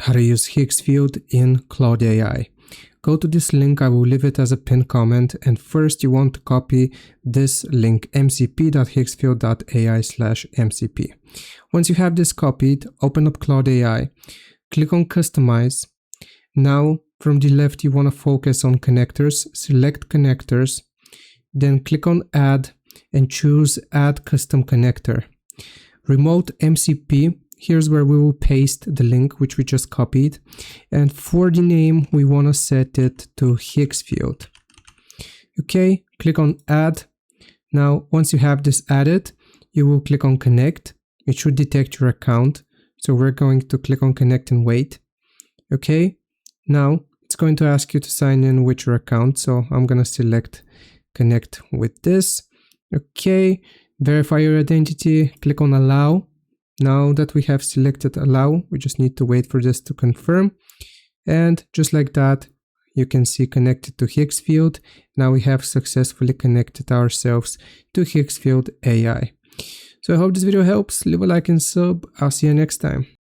how to use Higgsfield in Claude AI. Go to this link, I will leave it as a pinned comment, and first you want to copy this link, mcp.higgsfield.ai/mcp. Once you have this copied, open up Claude AI, click on Customize. Now from the left you want to focus on connectors, select connectors, then click on Add and choose Add Custom Connector. Remote MCP. Here's where we will paste the link which we just copied, and for the name we want to set it to Higgsfield. Okay, click on Add. Now once you have this added, you will click on Connect. It should detect your account, so we're going to click on Connect and wait. Okay, now it's going to ask you to sign in with your account, so I'm gonna select Connect with this. Okay, verify your identity, click on Allow. Now that we have selected Allow, we just need to wait for this to confirm. And just like that, you can see connected to Higgsfield. Now we have successfully connected ourselves to Higgsfield AI. So I hope this video helps. Leave a like and sub. I'll see you next time.